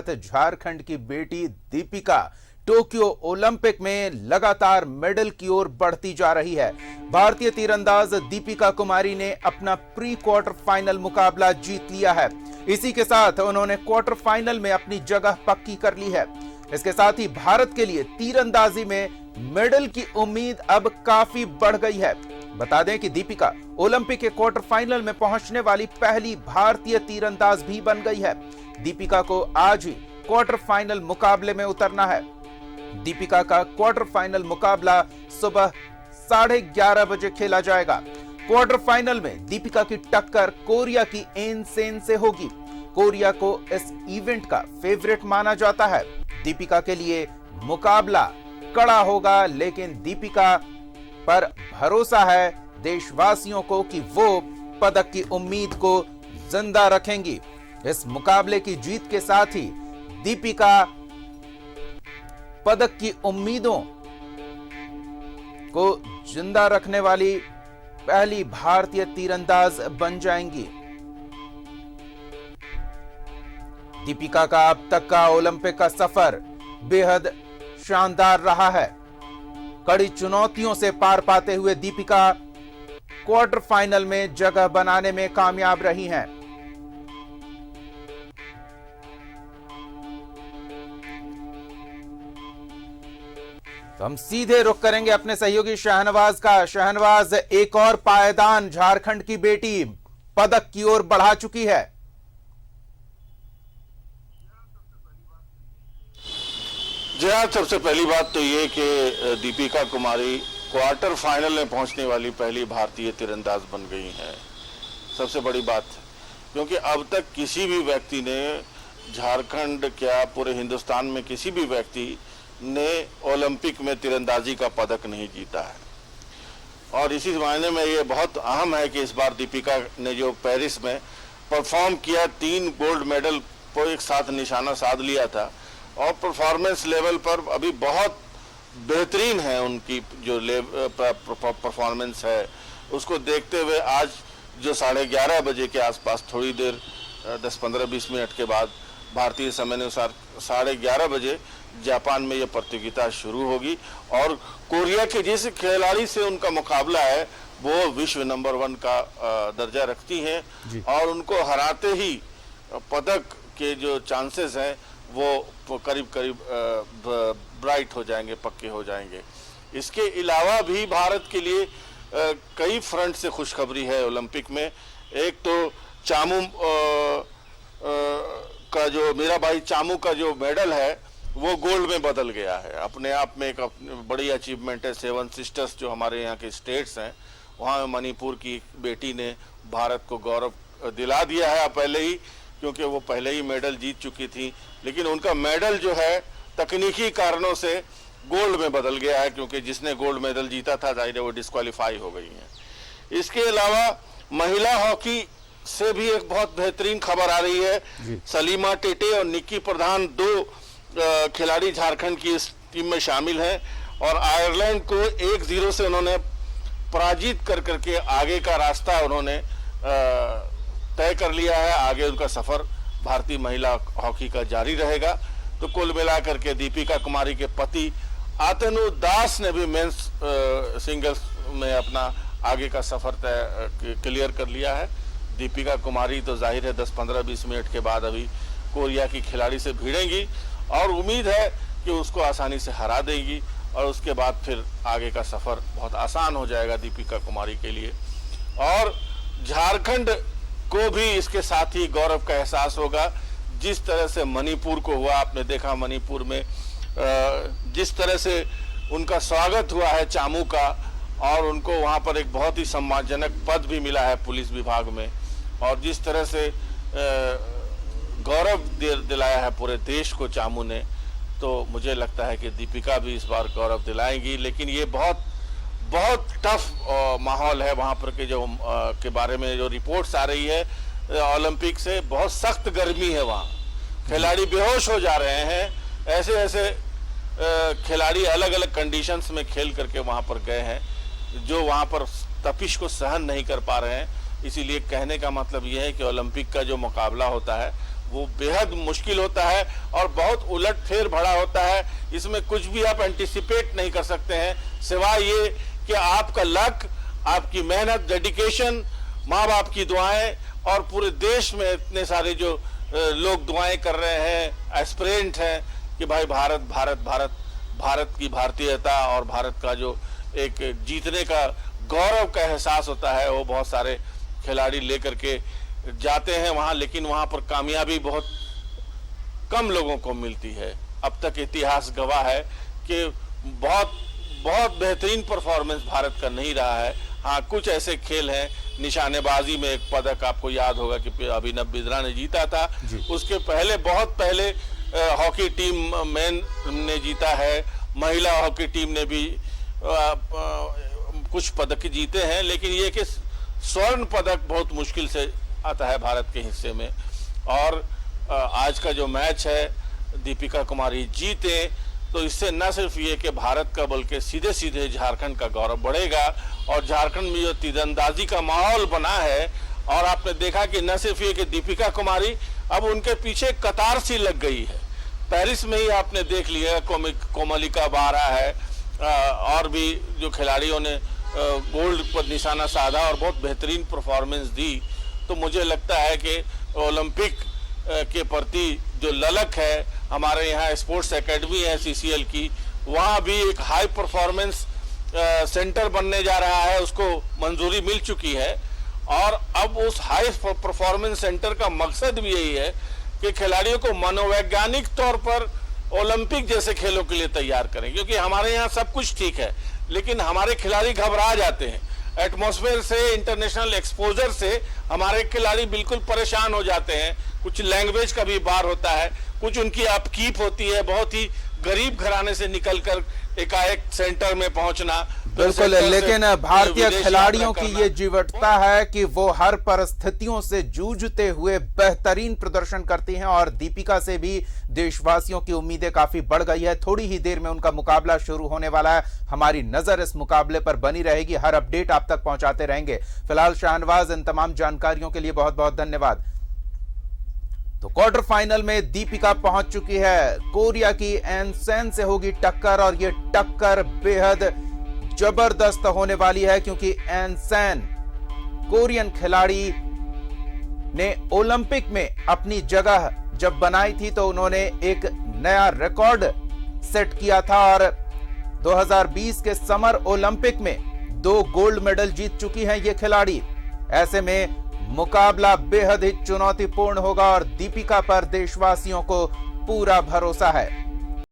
साथ झारखंड की बेटी दीपिका टोक्यो ओलंपिक में लगातार मेडल की ओर बढ़ती जा रही है। भारतीय तीरंदाज दीपिका कुमारी ने अपना प्री क्वार्टर फाइनल मुकाबला जीत लिया है। इसी के साथ उन्होंने क्वार्टर फाइनल में अपनी जगह पक्की कर ली है। इसके साथ ही भारत के लिए तीरंदाजी में मेडल की उम्मीद अब काफी बढ़ गई है। बता दें कि दीपिका ओलंपिक के क्वार्टर फाइनल में पहुंचने वाली पहली भारतीय तीरंदाज भी बन गई है। दीपिका को आज ही क्वार्टर फाइनल मुकाबले में उतरना है। दीपिका का क्वार्टर फाइनल मुकाबला सुबह 11:30 बजे खेला जाएगा। क्वार्टर फाइनल में दीपिका की टक्कर कोरिया की एन सेन से होगी। कोरिया को इस इवेंट का फेवरेट माना जाता है। दीपिका के लिए मुकाबला कड़ा होगा, लेकिन दीपिका पर भरोसा है देशवासियों को कि वो पदक की उम्मीद को जिंदा रखेंगी। इस मुकाबले की जीत के साथ ही दीपिका पदक की उम्मीदों को जिंदा रखने वाली पहली भारतीय तीरंदाज बन जाएंगी। दीपिका का अब तक का ओलंपिक का सफर बेहद शानदार रहा है। कड़ी चुनौतियों से पार पाते हुए दीपिका क्वार्टर फाइनल में जगह बनाने में कामयाब रही हैं। तो हम सीधे रुख करेंगे अपने सहयोगी शहनवाज का। शहनवाज, एक और पायदान झारखंड की बेटी पदक की ओर बढ़ा चुकी है। जी हाँ, सबसे पहली बात तो ये कि दीपिका कुमारी क्वार्टर फाइनल में पहुंचने वाली पहली भारतीय तीरंदाज बन गई हैं। सबसे बड़ी बात, क्योंकि अब तक किसी भी व्यक्ति ने, झारखंड क्या पूरे हिंदुस्तान में किसी भी व्यक्ति ने ओलंपिक में तीरंदाजी का पदक नहीं जीता है। और इसी मायने में ये बहुत अहम है कि इस बार दीपिका ने जो पेरिस में परफॉर्म किया, 3 गोल्ड मेडल को एक साथ निशाना साध लिया था और परफॉर्मेंस लेवल पर अभी बहुत बेहतरीन है उनकी जो परफॉर्मेंस है। उसको देखते हुए आज जो 11:30 बजे के आसपास, थोड़ी देर 10-15-20 मिनट के बाद भारतीय समय अनुसार 11:30 बजे जापान में यह प्रतियोगिता शुरू होगी। और कोरिया के जिस खिलाड़ी से उनका मुकाबला है वो विश्व नंबर 1 का दर्जा रखती हैं और उनको हराते ही पदक के जो चांसेस हैं वो करीब ब्राइट हो जाएंगे, पक्के हो जाएंगे। इसके अलावा भी भारत के लिए कई फ्रंट से खुशखबरी है ओलंपिक में। एक तो चामू का जो मीराबाई चामू का जो मेडल है वो गोल्ड में बदल गया है। अपने आप में एक बड़ी अचीवमेंट है। 7 सिस्टर्स जो हमारे यहाँ के स्टेट्स हैं, वहाँ मणिपुर की बेटी ने भारत को गौरव दिला दिया है पहले ही, क्योंकि वो पहले ही मेडल जीत चुकी थी। लेकिन उनका मेडल जो है तकनीकी कारणों से गोल्ड में बदल गया है, क्योंकि जिसने गोल्ड मेडल जीता था जाहिर है वो डिस्क्वालीफाई हो गई हैं। इसके अलावा महिला हॉकी से भी एक बहुत बेहतरीन खबर आ रही है। सलीमा टेटे और निक्की प्रधान 2 खिलाड़ी झारखंड की इस टीम में शामिल हैं और आयरलैंड को 1-0 से उन्होंने पराजित कर करके आगे का रास्ता उन्होंने तय कर लिया है। आगे उनका सफर भारतीय महिला हॉकी का जारी रहेगा। तो कुल मिलाकर के दीपिका कुमारी के पति आतनु दास ने भी मेंस सिंगल्स में अपना आगे का सफर क्लियर कर लिया है। दीपिका कुमारी तो जाहिर है 10-15-20 मिनट के बाद अभी कोरिया की खिलाड़ी से भिड़ेंगी और उम्मीद है कि उसको आसानी से हरा देगी और उसके बाद फिर आगे का सफर बहुत आसान हो जाएगा दीपिका कुमारी के लिए। और झारखंड को भी इसके साथ ही गौरव का एहसास होगा। जिस तरह से मणिपुर को हुआ, आपने देखा मणिपुर में जिस तरह से उनका स्वागत हुआ है चामू का, और उनको वहां पर एक बहुत ही सम्मानजनक पद भी मिला है पुलिस विभाग में, और जिस तरह से गौरव दिलाया है पूरे देश को चामू ने, तो मुझे लगता है कि दीपिका भी इस बार गौरव दिलाएंगी। लेकिन ये बहुत टफ माहौल है वहाँ पर के बारे में जो रिपोर्ट्स आ रही है ओलंपिक से। बहुत सख्त गर्मी है वहाँ, खिलाड़ी बेहोश हो जा रहे हैं। ऐसे खिलाड़ी अलग अलग कंडीशंस में खेल करके वहाँ पर गए हैं, जो वहाँ पर तपिश को सहन नहीं कर पा रहे हैं। इसीलिए कहने का मतलब यह है कि ओलंपिक का जो मुकाबला होता है वो बेहद मुश्किल होता है और बहुत उलट फेर भरा होता है। इसमें कुछ भी आप एंटिसिपेट नहीं कर सकते हैं, सिवाय ये कि आपका लक, आपकी मेहनत, डेडिकेशन, माँ बाप की दुआएं और पूरे देश में इतने सारे जो लोग दुआएं कर रहे हैं, एस्पिरेंट हैं कि भाई भारत भारत भारत, भारत की भारतीयता और भारत का जो एक जीतने का गौरव का एहसास होता है, वो बहुत सारे खिलाड़ी लेकर के जाते हैं वहां, लेकिन वहां पर कामयाबी बहुत कम लोगों को मिलती है। अब तक इतिहास गवाह है कि बहुत बहुत बेहतरीन परफॉर्मेंस भारत का नहीं रहा है। हाँ, कुछ ऐसे खेल हैं, निशानेबाजी में एक पदक आपको याद होगा कि अभिनव बिंद्रा ने जीता था। उसके पहले, बहुत पहले हॉकी टीम मैन ने जीता है, महिला हॉकी टीम ने भी कुछ पदक जीते हैं, लेकिन ये कि स्वर्ण पदक बहुत मुश्किल से आता है भारत के हिस्से में। और आज का जो मैच है, दीपिका कुमारी जीते तो इससे न सिर्फ ये कि भारत का बल्कि सीधे सीधे झारखंड का गौरव बढ़ेगा। और झारखंड में जो तीरंदाजी का माहौल बना है, और आपने देखा कि न सिर्फ ये कि दीपिका कुमारी, अब उनके पीछे कतार सी लग गई है। पेरिस में ही आपने देख लिया, कोमलिका बारा है, और भी जो खिलाड़ियों ने गोल्ड पर निशाना साधा और बहुत बेहतरीन परफॉर्मेंस दी। तो मुझे लगता है कि ओलंपिक के प्रति जो ललक है, हमारे यहाँ स्पोर्ट्स एकेडमी है CCL की, वहाँ भी एक हाई परफॉर्मेंस सेंटर बनने जा रहा है, उसको मंजूरी मिल चुकी है। और अब उस हाई परफॉर्मेंस सेंटर का मकसद भी यही है कि खिलाड़ियों को मनोवैज्ञानिक तौर पर ओलंपिक जैसे खेलों के लिए तैयार करें। क्योंकि हमारे यहाँ सब कुछ ठीक है, लेकिन हमारे खिलाड़ी घबरा जाते हैं। एटमॉस्फेयर से, इंटरनेशनल एक्सपोजर से हमारे खिलाड़ी बिल्कुल परेशान हो जाते हैं। कुछ लैंग्वेज का भी बार होता है, कुछ उनकी अपकीप होती है, बहुत ही गरीब घराने से निकलकर एकाएक सेंटर में पहुंचना। बिल्कुल, लेकिन भारतीय खिलाड़ियों की ये जीवटता है कि वो हर परिस्थितियों से जूझते हुए बेहतरीन प्रदर्शन करती हैं, और दीपिका से भी देशवासियों की उम्मीदें काफी बढ़ गई है। थोड़ी ही देर में उनका मुकाबला शुरू होने वाला है। हमारी नजर इस मुकाबले पर बनी रहेगी, हर अपडेट आप तक पहुंचाते रहेंगे। फिलहाल शाहनवाज, इन तमाम जानकारियों के लिए बहुत बहुत धन्यवाद। तो क्वार्टर फाइनल में दीपिका पहुंच चुकी है। कोरिया की एनसेन से होगी टक्कर, और ये टक्कर बेहद जबरदस्त होने वाली है, क्योंकि एनसेन कोरियन खिलाड़ी ने ओलंपिक में अपनी जगह जब बनाई थी तो उन्होंने एक नया रिकॉर्ड सेट किया था, और 2020 के समर ओलंपिक में 2 गोल्ड मेडल जीत चुकी हैं ये खिलाड़ी। ऐसे में मुकाबला बेहद ही चुनौतीपूर्ण होगा, और दीपिका पर देशवासियों को पूरा भरोसा है।